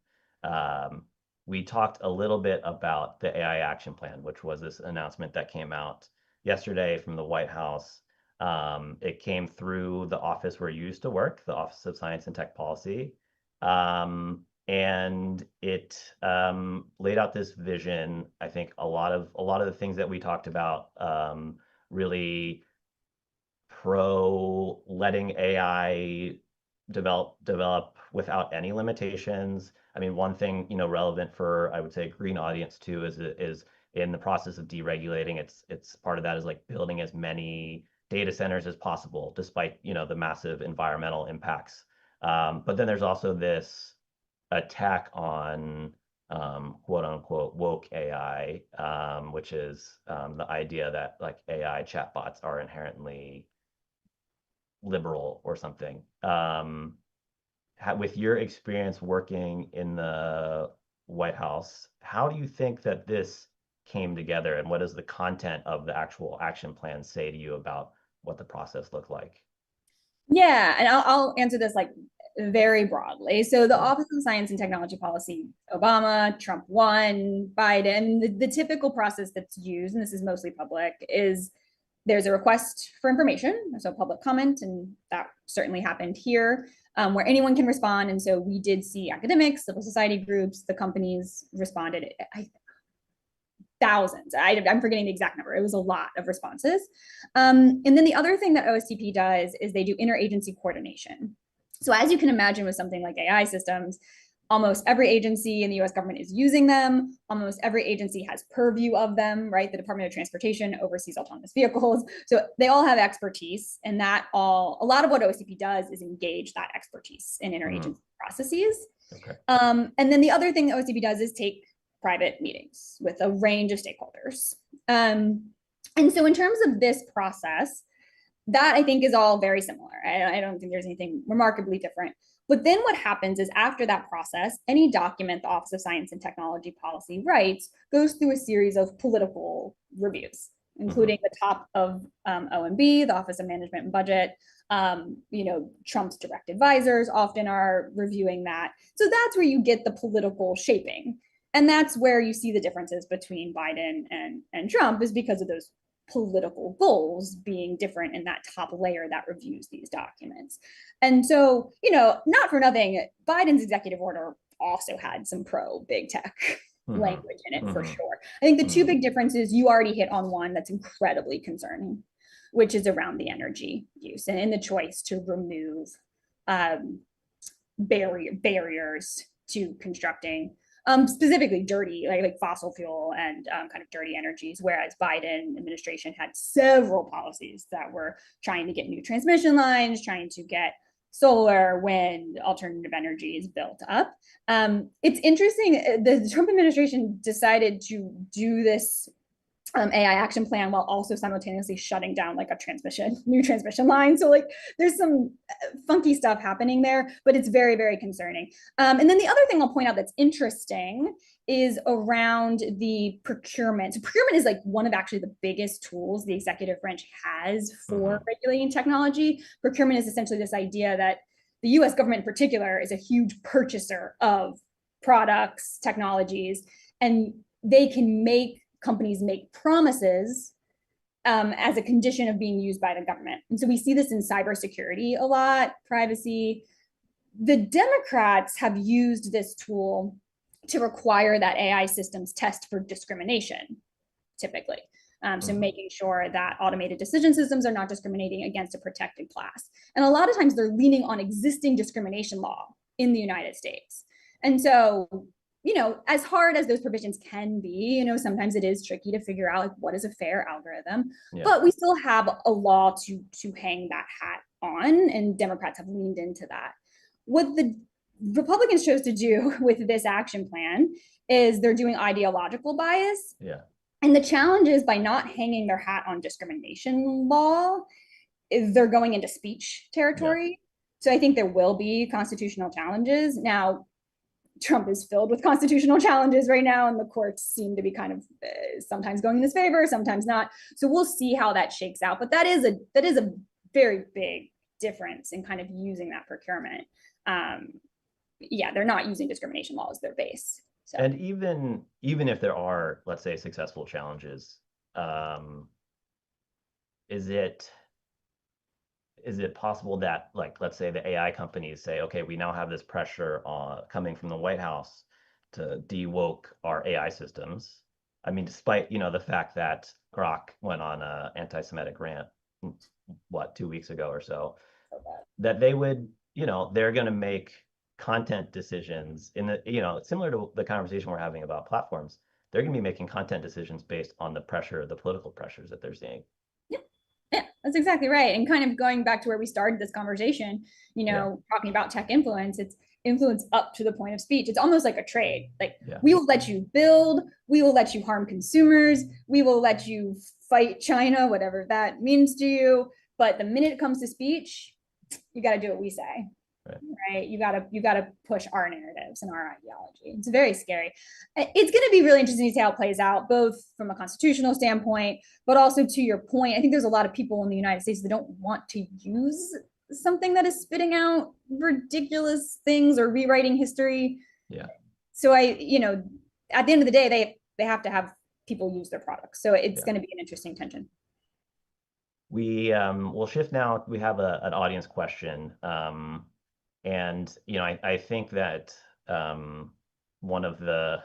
We talked a little bit about the AI Action Plan, which was this announcement that came out yesterday from the White House. It came through the office where you used to work, the Office of Science and Tech Policy. And it laid out this vision. I think a lot of the things that we talked about, really pro letting AI develop without any limitations. I mean, one thing, you know, relevant for, I would say, green audience too, is in the process of deregulating, it's part of that is like building as many data centers as possible, despite, you know, the massive environmental impacts. But then there's also this attack on quote unquote woke AI, which is the idea that like AI chatbots are inherently liberal or something. With your experience working in the White House, how do you think that this came together, and what does the content of the actual action plan say to you about what the process looked like? Yeah, and I'll answer this like very broadly. So the Office of Science and Technology Policy, Obama, Trump won, Biden, the typical process that's used, and this is mostly public, is there's a request for information, so public comment, and that certainly happened here, where anyone can respond. And so we did see academics, civil society groups, the companies responded. Thousands. I'm forgetting the exact number. It was a lot of responses. And then the other thing that OSTP does is they do interagency coordination. So as you can imagine with something like AI systems, almost every agency in the US government is using them. Almost every agency has purview of them, right? The Department of Transportation oversees autonomous vehicles. So they all have expertise, and a lot of what OSTP does is engage that expertise in interagency processes. Okay. And then the other thing that OSTP does is take private meetings with a range of stakeholders. And so in terms of this process, that I think is all very similar. I don't think there's anything remarkably different. But then what happens is after that process, any document the Office of Science and Technology Policy writes goes through a series of political reviews, including the top of OMB, the Office of Management and Budget. Trump's direct advisors often are reviewing that. So that's where you get the political shaping. And that's where you see the differences between Biden and Trump, is because of those political goals being different in that top layer that reviews these documents. And so, not for nothing, Biden's executive order also had some pro big tech language in it for sure. I think the two big differences, you already hit on one that's incredibly concerning, which is around the energy use and the choice to remove barriers to constructing specifically dirty, like fossil fuel and kind of dirty energies, whereas Biden administration had several policies that were trying to get new transmission lines, trying to get solar, wind, alternative energies built up. It's interesting, the Trump administration decided to do this AI action plan while also simultaneously shutting down like new transmission line. So like there's some funky stuff happening there, but it's very, very concerning. And then the other thing I'll point out that's interesting is around the procurement. So procurement is like one of actually the biggest tools the executive branch has for regulating technology. Procurement is essentially this idea that the US government in particular is a huge purchaser of products, technologies, and companies make promises as a condition of being used by the government. And so we see this in cybersecurity a lot, privacy. The Democrats have used this tool to require that AI systems test for discrimination, typically. So making sure that automated decision systems are not discriminating against a protected class. And a lot of times they're leaning on existing discrimination law in the United States. And so as hard as those provisions can be, sometimes it is tricky to figure out like what is a fair algorithm, but we still have a law to hang that hat on, and Democrats have leaned into that. What the Republicans chose to do with this action plan is they're doing ideological bias. Yeah. And the challenge is by not hanging their hat on discrimination law, they're going into speech territory. So I think there will be constitutional challenges. Now, Trump is filled with constitutional challenges right now, and the courts seem to be kind of sometimes going in his favor, sometimes not. So we'll see how that shakes out. But that is a very big difference in kind of using that procurement. They're not using discrimination law as their base. So. And even if there are, let's say, successful challenges, is it possible that, like, let's say the AI companies say, okay, we now have this pressure coming from the White House to de-woke our AI systems? I mean, despite, the fact that Grok went on an anti-Semitic rant, 2 weeks ago or so, that they would, they're going to make content decisions in the, similar to the conversation we're having about platforms, they're going to be making content decisions based on the political pressures that they're seeing. Yeah, that's exactly right. And kind of going back to where we started this conversation, talking about tech influence, it's influence up to the point of speech. It's almost like a trade. Like we will let you build, we will let you harm consumers, we will let you fight China, whatever that means to you. But the minute it comes to speech, you got to do what we say. Right? You gotta push our narratives and our ideology. It's very scary. It's going to be really interesting to see how it plays out, both from a constitutional standpoint, but also to your point. I think there's a lot of people in the United States that don't want to use something that is spitting out ridiculous things or rewriting history. Yeah. So at the end of the day, they have to have people use their products. So it's going to be an interesting tension. We will shift now. We have an audience question. And I think that one of the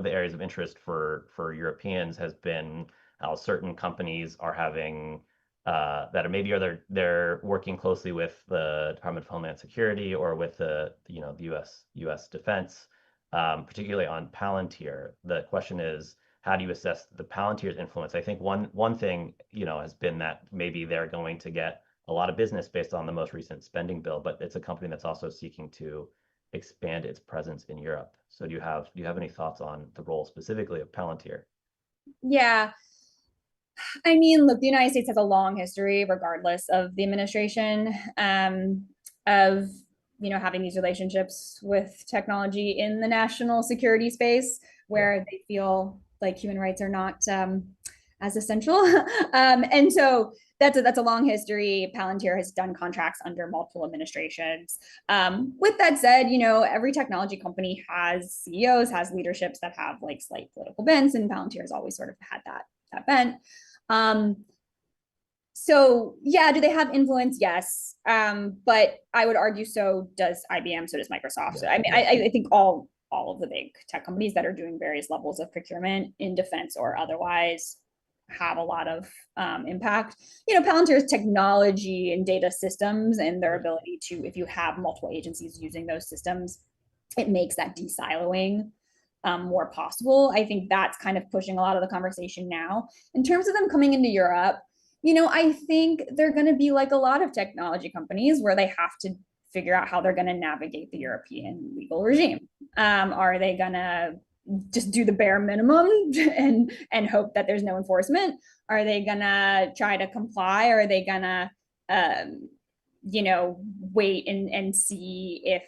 areas of interest for Europeans has been how certain companies are having that are maybe they're working closely with the Department of Homeland Security or with the U.S. Defense, particularly on Palantir. The question is, how do you assess the Palantir's influence? I think one thing has been that maybe they're going to get a lot of business based on the most recent spending bill, but it's a company that's also seeking to expand its presence in Europe. So do you have any thoughts on the role specifically of Palantir? Yeah. I mean, look, the United States has a long history, regardless of the administration, of having these relationships with technology in the national security space, where they feel like human rights are not as essential. And so that's a long history. Palantir has done contracts under multiple administrations. With that said, every technology company has CEOs, has leaderships that have like slight political bents, and Palantir has always sort of had that bent. So yeah, do they have influence? Yes. But I would argue so does IBM, so does Microsoft. So, I mean, I think all of the big tech companies that are doing various levels of procurement in defense or otherwise have a lot of impact. Palantir's technology and data systems and their ability to, if you have multiple agencies using those systems, it makes that de-siloing more possible. I think that's kind of pushing a lot of the conversation now. In terms of them coming into Europe, I think they're going to be like a lot of technology companies where they have to figure out how they're going to navigate the European legal regime. Are they going to just do the bare minimum and hope that there's no enforcement? Are they going to try to comply? Or are they going to, wait and see if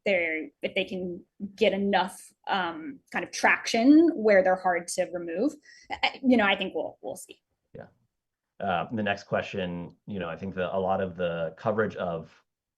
they can get enough kind of traction where they're hard to remove? I think we'll see. Yeah. The next question, I think a lot of the coverage of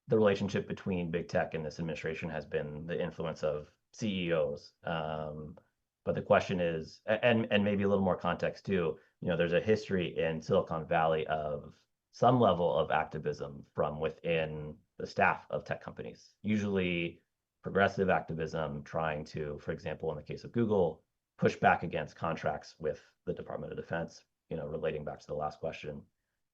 the relationship between big tech and this administration has been the influence of CEOs. But the question is, and maybe a little more context too, there's a history in Silicon Valley of some level of activism from within the staff of tech companies, usually progressive activism trying to, for example, in the case of Google, push back against contracts with the Department of Defense, relating back to the last question.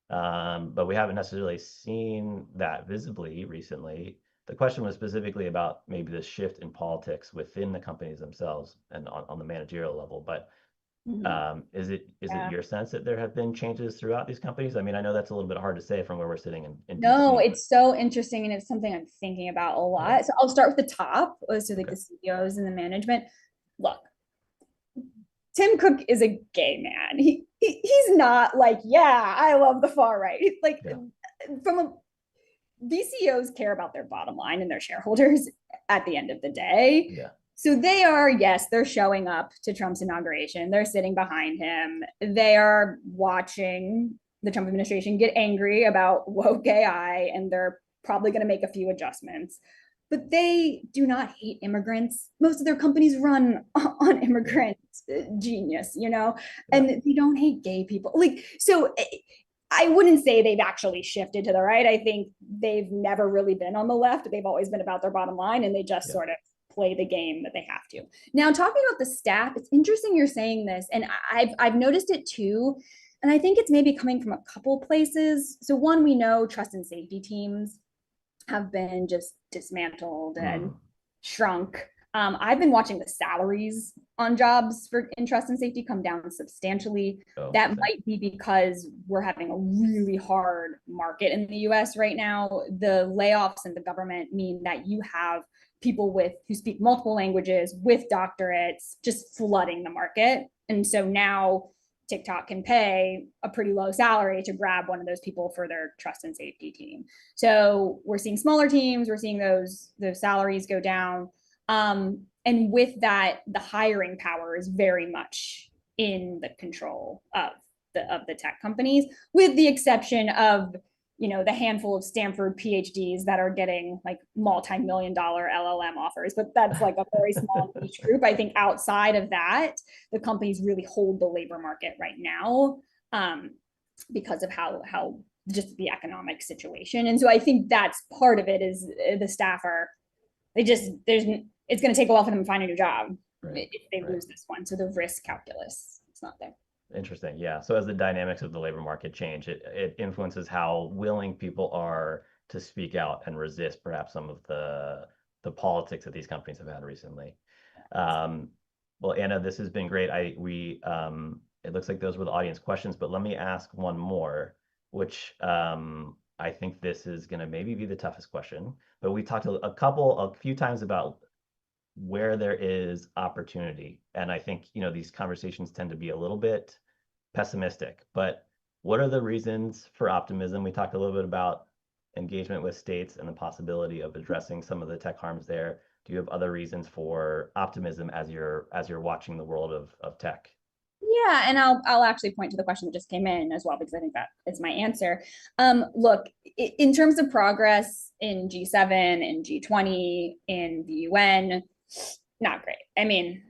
But we haven't necessarily seen that visibly recently. The question was specifically about maybe the shift in politics within the companies themselves and on the managerial level. But is it your sense that there have been changes throughout these companies? I mean, I know that's a little bit hard to say from where we're sitting in No, DC. it's so interesting, and it's something I'm thinking about a lot. Yeah. So I'll start with the top, so like the CEOs and the management. Look, Tim Cook is a gay man. He's not like, yeah, I love the far right. Like these CEOs care about their bottom line and their shareholders at the end of the day. Yeah. So they are, yes, they're showing up to Trump's inauguration. They're sitting behind him. They are watching the Trump administration get angry about woke AI, and they're probably going to make a few adjustments. But they do not hate immigrants. Most of their companies run on immigrant genius, and they don't hate gay people. Like, so I wouldn't say they've actually shifted to the right. I think they've never really been on the left. They've always been about their bottom line, and they just sort of play the game that they have to. Now, talking about the staff, it's interesting you're saying this, and I've noticed it too. And I think it's maybe coming from a couple places. So one, we know trust and safety teams have been just dismantled and shrunk. I've been watching the salaries on jobs in trust and safety come down substantially. That might be because we're having a really hard market in the US right now. The layoffs in the government mean that you have people who speak multiple languages with doctorates just flooding the market. And so now TikTok can pay a pretty low salary to grab one of those people for their trust and safety team. So we're seeing smaller teams, we're seeing those salaries go down. And with that, the hiring power is very much in the control of the tech companies, with the exception of, the handful of Stanford PhDs that are getting like multi-million-dollar LLM offers, but that's like a very small niche group. I think outside of that, the companies really hold the labor market right now, because of how just the economic situation. And so I think that's part of it, is the staff are, it's going to take a while for them to find a new job if they lose this one. So the risk calculus, it's not there. Interesting. Yeah. So as the dynamics of the labor market change, it influences how willing people are to speak out and resist perhaps some of the politics that these companies have had recently. Well, Anna, this has been great. It looks like those were the audience questions, but let me ask one more, which I think this is going to maybe be the toughest question. But we talked a few times about where there is opportunity, and I think these conversations tend to be a little bit pessimistic, but what are the reasons for optimism? We talked a little bit about engagement with states and the possibility of addressing some of the tech harms there. Do you have other reasons for optimism as you're watching the world of tech? Yeah, and I'll actually point to the question that just came in as well, because I think that is my answer. Look, in terms of progress in G7, in G20, in the UN, not great. I mean,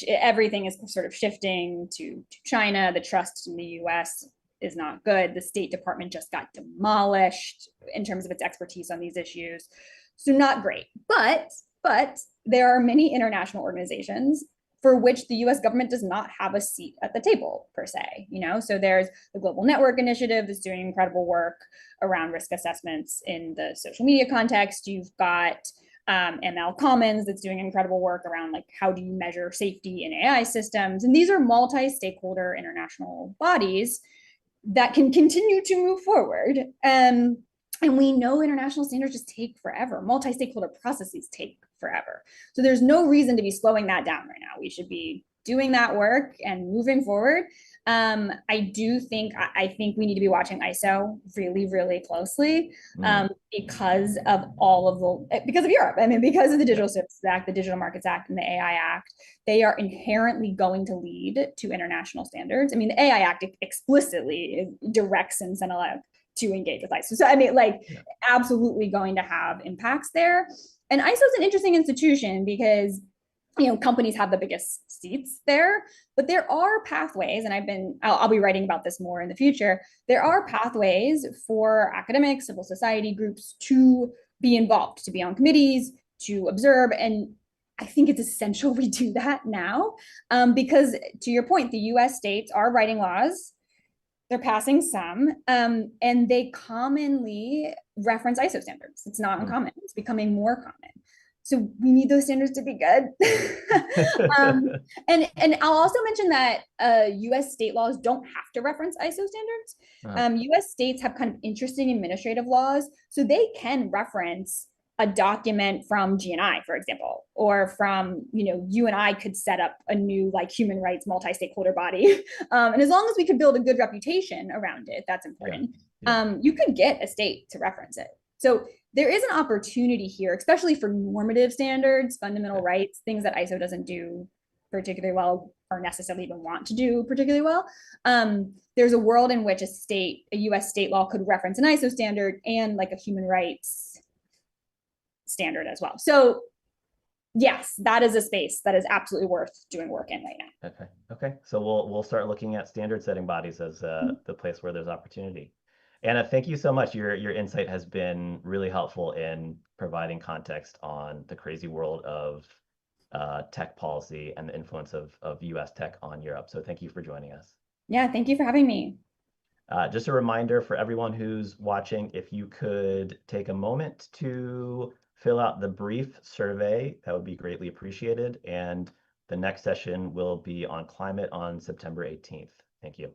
everything is sort of shifting to China. The trust in the US is not good. The State Department just got demolished in terms of its expertise on these issues. So not great. But there are many international organizations for which the US government does not have a seat at the table, per se. So there's the Global Network Initiative that's doing incredible work around risk assessments in the social media context. You've got ML Commons that's doing incredible work around like how do you measure safety in AI systems. And these are multi-stakeholder international bodies that can continue to move forward. And we know international standards just take forever. Multi-stakeholder processes take forever. So there's no reason to be slowing that down right now. We should be doing that work and moving forward. I think we need to be watching ISO really, really closely, because of Europe. I mean, because of the Digital Services Act, the Digital Markets Act, and the AI Act. They are inherently going to lead to international standards. I mean, the AI Act explicitly directs CENELEC to engage with ISO. So I mean, absolutely going to have impacts there. And ISO is an interesting institution because companies have the biggest seats there, but there are pathways, and I'll be writing about this more in the future. There are pathways for academics, civil society groups to be involved, to be on committees, to observe. And I think it's essential we do that now, because to your point, the US states are writing laws. They're passing some, and they commonly reference ISO standards. It's not uncommon. It's becoming more common. So we need those standards to be good. And I'll also mention that US state laws don't have to reference ISO standards. US states have kind of interesting administrative laws, so they can reference a document from GNI, for example, or from, you and I could set up a new human rights multi-stakeholder body. And as long as we could build a good reputation around it, that's important. You could get a state to reference it. So there is an opportunity here, especially for normative standards, fundamental rights, things that ISO doesn't do particularly well or necessarily even want to do particularly well. There's a world in which a US state law could reference an ISO standard and a human rights standard as well. So yes, that is a space that is absolutely worth doing work in right now. Okay. So we'll start looking at standard setting bodies as the place where there's opportunity. Anna, thank you so much. Your insight has been really helpful in providing context on the crazy world of tech policy and the influence of US tech on Europe. So thank you for joining us. Yeah, thank you for having me. Just a reminder for everyone who's watching, if you could take a moment to fill out the brief survey, that would be greatly appreciated. And the next session will be on climate on September 18th. Thank you.